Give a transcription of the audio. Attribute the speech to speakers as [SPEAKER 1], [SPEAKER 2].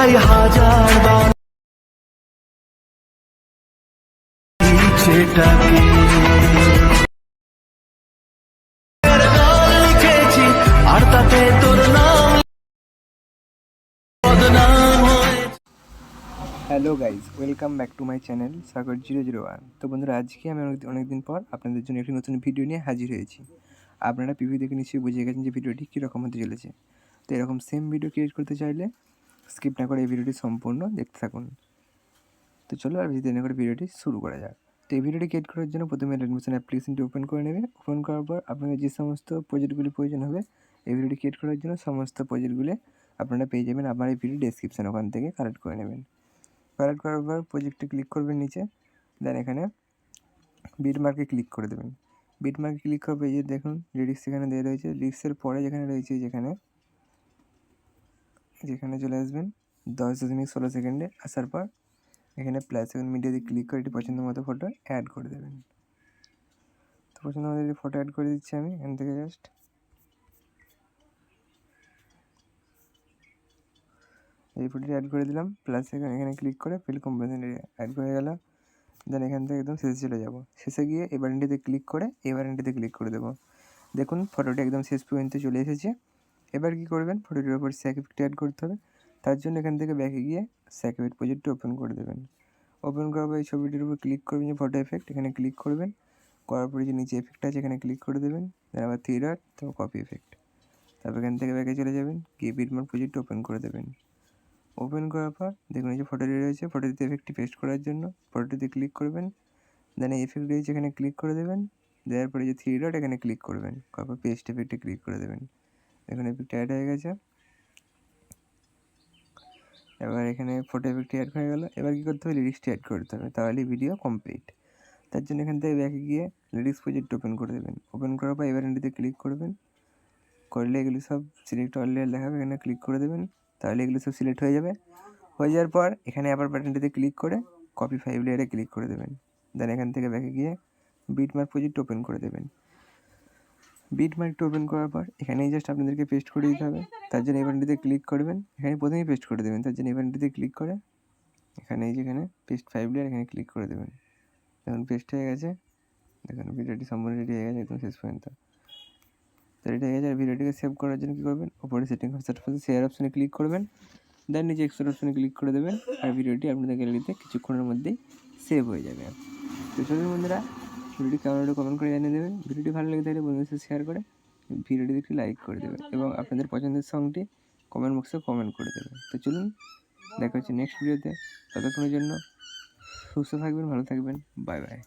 [SPEAKER 1] তাই হাজার বার সেটাকে লিখেছি আর তাতে তোর নাম বদনাম হয়েছে।
[SPEAKER 2] Hello guys, welcome back to my channel Sagar 001। তো বন্ধুরা, আজকে আমি অনেকদিন পর আপনাদের জন্য একটি নতুন ভিডিও নিয়ে হাজির হয়েছি। আপনারা প্রিভিউ দেখে নিশ্চয়ই বুঝে গেছেন যে ভিডিওটি কীরকম হতে চলেছে। তো এরকম সেম ভিডিও ক্রিয়েট করতে চাইলে স্কিপ না করে এই ভিডিওটি সম্পূর্ণ দেখতে থাকুন। তো চলো আর দেরি না করে ভিডিওটি শুরু করা যাক। তো এই ভিডিওটি ক্রিয়েট করার জন্য প্রথমে রেডমিশন অ্যাপ্লিকেশনটি ওপেন করে নেবে। ওপেন করার পর আপনাদের যে সমস্ত প্রজেক্টগুলি প্রয়োজন হবে এই ভিডিওটি ক্রিয়েট করার জন্য, সমস্ত প্রজেক্টগুলি আপনারা পেয়ে যাবেন আমার এই ভিডিও ডেসক্রিপশন, ওখান থেকে কালেক্ট করে নেবেন। কালেক্ট করার পর প্রজেক্টে ক্লিক করবেন নিচে, দেন এখানে বিটমার্কে ক্লিক করে দেবেন। বিটমার্কে ক্লিক করবে, এই যে দেখুন লিরিক্স এখানে দেওয়া রয়েছে। লিরিক্সের পরে যেখানে রয়েছে যেখানে চলে আসবেন 10.16 সেকেন্ডে। আসার পর এখানে প্লাস মিডিয়াতে ক্লিক করে এটি পছন্দ মতো ফটো অ্যাড করে দেবেন। তো পছন্দ মতো ফটো অ্যাড করে দিচ্ছি আমি এখান থেকে। জাস্ট এই ফটোটি অ্যাড করে দিলাম, প্লাস এখানে ক্লিক করে ফিল কম্পোজিশন অ্যাড হয়ে গেল। দেন এখান থেকে একদম শেষে চলে যাব। শেষে গিয়ে এই বাটনটিতে ক্লিক করে এই বাটনটিতে ক্লিক করে দেবো। দেখুন ফটোটি একদম শেষ পর্যন্ত চলে এসেছে। এবার কী করবেন, ফটোটির ওপর স্যাক এফেক্ট অ্যাড করতে হবে। তার জন্য এখান থেকে ব্যাকে গিয়ে স্যাক এফেক্ট প্রজেক্টটি ওপেন করে দেবেন। ওপেন করার পর এই ছবিটির উপর ক্লিক করবেন, যে ফটো এফেক্ট এখানে ক্লিক করবেন। করার পরে যে নিচে এফেক্ট আছে এখানে ক্লিক করে দেবেন। দেন আবার 3 ডট, তারপর কপি এফেক্ট। তারপর এখান থেকে ব্যাকে চলে যাবেন, গিয়ে বিটমার্ক প্রজেক্ট ওপেন করে দেবেন। ওপেন করার পর দেখুন এই যে ফটোটি রয়েছে, ফটোটিতে এফেক্টটি পেস্ট করার জন্য ফটোটিতে ক্লিক করবেন। দেন এই এফেক্ট রয়েছে এখানে ক্লিক করে দেবেন। দেওয়ার পরে যে 3 ডট এখানে ক্লিক করবেন, তারপর পেস্ট এফেক্টে ক্লিক করে দেবেন। দেখুন এফেক্ট অ্যাড হয়ে গেছে। এবার এখানে ফটো এফেক্টটি অ্যাড হয়ে গেল। এবার কী করতে হবে, লিরিক্সটি অ্যাড করতে হবে, তাহলে ভিডিও কমপ্লিট। তার জন্য এখান থেকে ব্যাকে গিয়ে লিরিক্স প্রজেক্ট ওপেন করে দেবেন। ওপেন করার পর এবার এন্ডিতে ক্লিক করবেন। করলে এগুলি সব সিলেক্ট অল লেয়ার দেখাবে, এখানে ক্লিক করে দেবেন, তাহলে এগুলো সব সিলেক্ট হয়ে যাবে। হয়ে যাওয়ার পর এখানে আবার বাটনটিতে ক্লিক করে কপি 5 লেয়ারে ক্লিক করে দেবেন। দেন এখান থেকে ব্যাকে গিয়ে বিটমার্ক প্রজেক্ট ওপেন করে দেবেন। বিটমার্কটা ওপেন করার পর এখানেই জাস্ট আপনাদেরকে পেস্ট করে দিতে হবে। তার জন্য এই বাটনটিতে ক্লিক করবেন, এখানে প্রথমেই পেস্ট করে দেবেন। তার জন্য এই বাটনটিতে ক্লিক করে এখানে যেখানে পেস্ট 5 লেয়ার এখানে ক্লিক করে দেবেন। দেখুন পেস্ট হয়ে গেছে। দেখুন ভিডিওটি সম্পূর্ণ রেডি হয়ে গেছে একদম শেষ পর্যন্ত। তো রেডি হয়ে গেছে। আর ভিডিওটিকে সেভ করার জন্য কী করবেন, ওপরে সেটিং অপশানে শেয়ার অপশানে ক্লিক করবেন। দেন নিচে এক্সপোর্ট অপশানে ক্লিক করে দেবেন। আর ভিডিওটি আপনাদের গ্যালারিতে কিছুক্ষণের মধ্যেই সেভ হয়ে যাবে। তো চলুন বন্ধুরা, ভিডিওটি কেমন হলে কমেন্ট করে জানিয়ে দেবেন। ভিডিওটি ভালো লেগে থাকলে বন্ধুদের সাথে শেয়ার করে ভিডিওটিতে একটি লাইক করে দেবেন এবং আপনাদের পছন্দের সংটি কমেন্ট বক্সে কমেন্ট করে দেবেন। তো চলুন, দেখা হচ্ছে নেক্সট ভিডিওতে। ততক্ষণের জন্য সুস্থ থাকবেন, ভালো থাকবেন, বাই বাই।